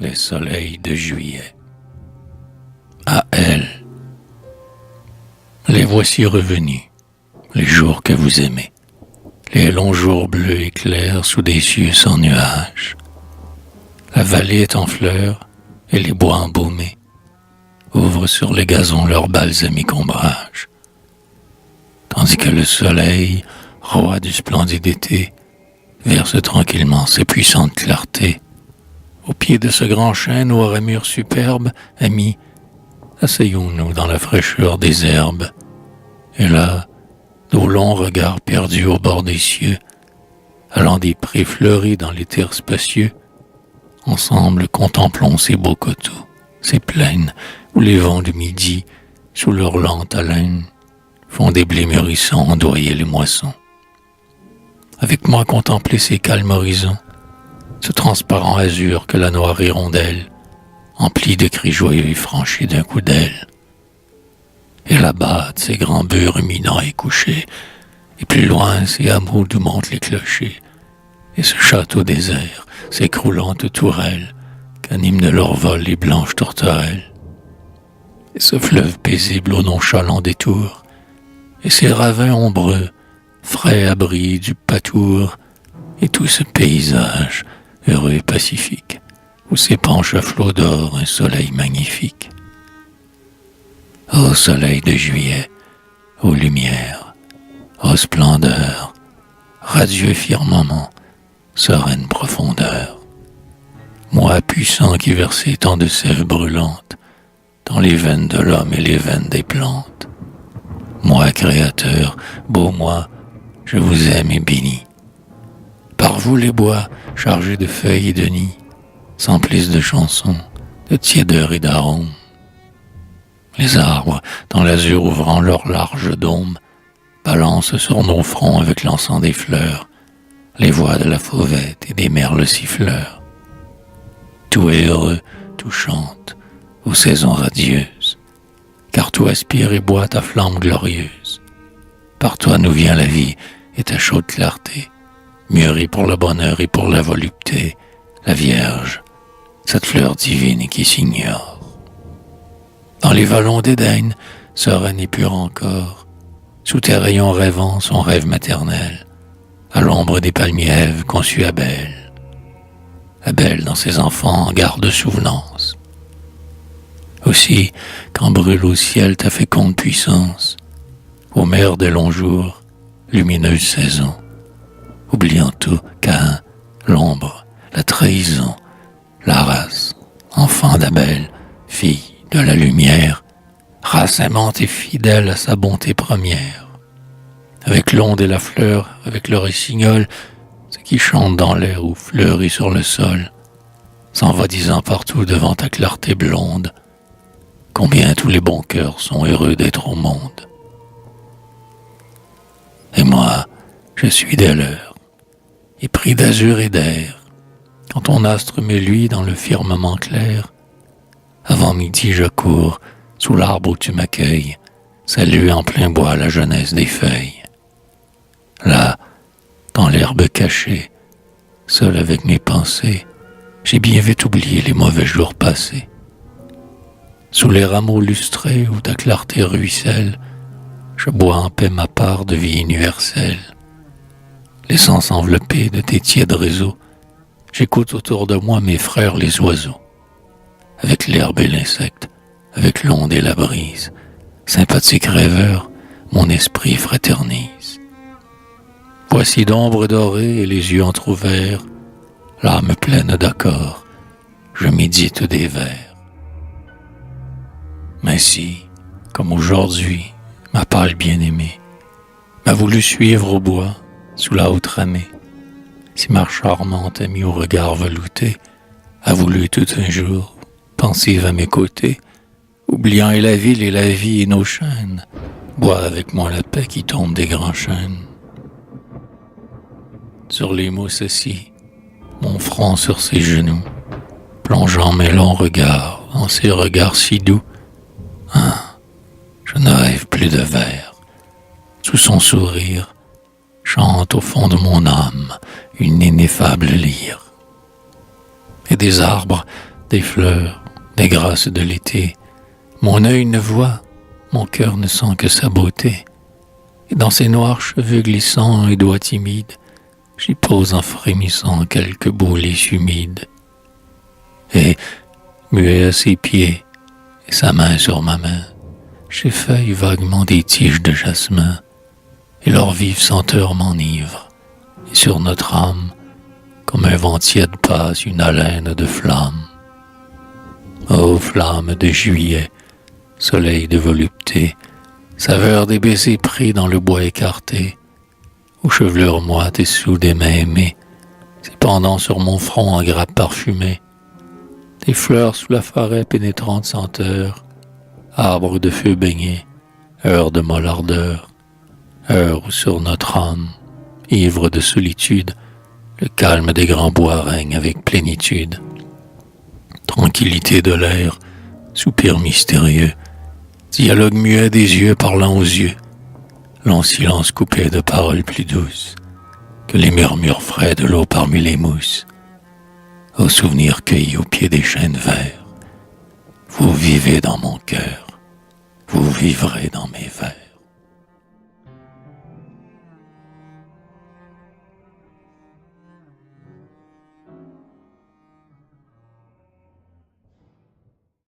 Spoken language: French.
les soleils de juillet. À elle, les voici revenus, les jours que vous aimez, les longs jours bleus et clairs sous des cieux sans nuages. La vallée est en fleurs et les bois embaumés ouvrent sur les gazons leurs balsamiques ombrages, tandis que le soleil, roi du splendide été, verse tranquillement ses puissantes clartés. Au pied de ce grand chêne aux ramures superbes, amis, asseyons-nous dans la fraîcheur des herbes, et là, nos longs regards perdus au bord des cieux, allant des prés fleuris dans l'éther spacieux, ensemble contemplons ces beaux coteaux, ces plaines où les vents du midi, sous leur lente haleine, font des blés mûrissants ondoyer les moissons. Avec moi contempler ces calmes horizons, ce transparent azur que la noire hirondelle emplit de cris joyeux et franchis d'un coup d'aile. Et là-bas, ces grands bœufs ruminants et couchés, et plus loin, ces hameaux d'où montent les clochers, et ce château désert, ces croulantes tourelles, qu'animent de leur vol les blanches tourterelles, et ce fleuve paisible au nonchalant détour, et ces ravins ombreux, frais abris du pâtour, et tout ce paysage, heureux et pacifique, où s'épanche à flots d'or un soleil magnifique. Ô soleil de juillet, ô lumière, ô splendeur, radieux firmament, sereine profondeur, moi puissant qui versais tant de sève brûlante dans les veines de l'homme et les veines des plantes, moi créateur, beau moi, je vous aime et bénis. Par vous les bois, chargés de feuilles et de nids, s'emplissent de chansons, de tiédeur et d'arômes. Les arbres, dans l'azur ouvrant leurs larges dômes, balancent sur nos fronts avec l'encens des fleurs, les voix de la fauvette et des merles siffleurs. Tout est heureux, tout chante, aux saisons radieuses, car tout aspire et boit ta flamme glorieuse. Par toi nous vient la vie et ta chaude clarté, mûrie pour le bonheur et pour la volupté, la Vierge, cette fleur divine qui s'ignore. Dans les vallons d'Éden, sereine et pure encore, sous tes rayons rêvant son rêve maternel, à l'ombre des palmiers Ève conçut Abel. Abel dans ses enfants en garde souvenance. Aussi, quand brûle au ciel ta féconde puissance, ô mère des longs jours, lumineuse saison, oubliant tout, Caïn, l'ombre, la trahison, la race, enfant d'Abel, fille de la lumière, race aimante et fidèle à sa bonté première. Avec l'onde et la fleur, avec le rossignol, ce qui chante dans l'air ou fleurit sur le sol, s'en va disant partout devant ta clarté blonde, combien tous les bons cœurs sont heureux d'être au monde. Et moi, je suis des leurs, épris d'azur et d'air, quand ton astre me luit dans le firmament clair. Avant midi, je cours sous l'arbre où tu m'accueilles, saluer en plein bois la jeunesse des feuilles. Là, dans l'herbe cachée, seul avec mes pensées, j'ai bien vite oublié les mauvais jours passés. Sous les rameaux lustrés où ta clarté ruisselle, je bois en paix ma part de vie universelle. Laissant s'envelopper de tes tièdes réseaux, j'écoute autour de moi mes frères les oiseaux. Avec l'herbe et l'insecte, avec l'onde et la brise, sympathique rêveur, mon esprit fraternise. Voici d'ombre dorée et les yeux entr'ouverts, l'âme pleine d'accord, je médite des vers. Mais si, comme aujourd'hui, ma pâle bien-aimée m'a voulu suivre au bois, sous la haute ramée, si ma charmante amie au regard velouté a voulu tout un jour, pensive à mes côtés, oubliant et la ville et la vie et nos chaînes, boire avec moi la paix qui tombe des grands chênes. Sur les mousses assis, mon front sur ses genoux, plongeant mes longs regards dans ces regards si doux, je ne rêve plus de vers. Sous son sourire, chante au fond de mon âme une ineffable lyre. Et des arbres, des fleurs, des grâces de l'été. Mon œil ne voit, mon cœur ne sent que sa beauté. Et dans ses noirs cheveux glissants et doigts timides, j'y pose en frémissant quelques boulets humides. Et, muet à ses pieds, et sa main sur ma main, j'effeuille vaguement des tiges de jasmin, et leur vive senteur m'enivre, et sur notre âme, comme un vent tiède passe une haleine de flamme. Ô flamme de juillet, soleil de volupté, saveur des baisers pris dans le bois écarté, aux chevelures moites et sous des mains aimées, s'épandant sur mon front en grappes parfumées, des fleurs sous la forêt pénétrante senteur, arbres de feu baignés, heure de molle ardeur, heure où sur notre âme, ivre de solitude, le calme des grands bois règne avec plénitude. Tranquillité de l'air, soupir mystérieux, dialogue muet des yeux parlant aux yeux, long silence coupé de paroles plus douces que les murmures frais de l'eau parmi les mousses. Aux souvenirs cueillis au pied des chênes verts, vous vivez dans mon cœur, vous vivrez dans mes vers.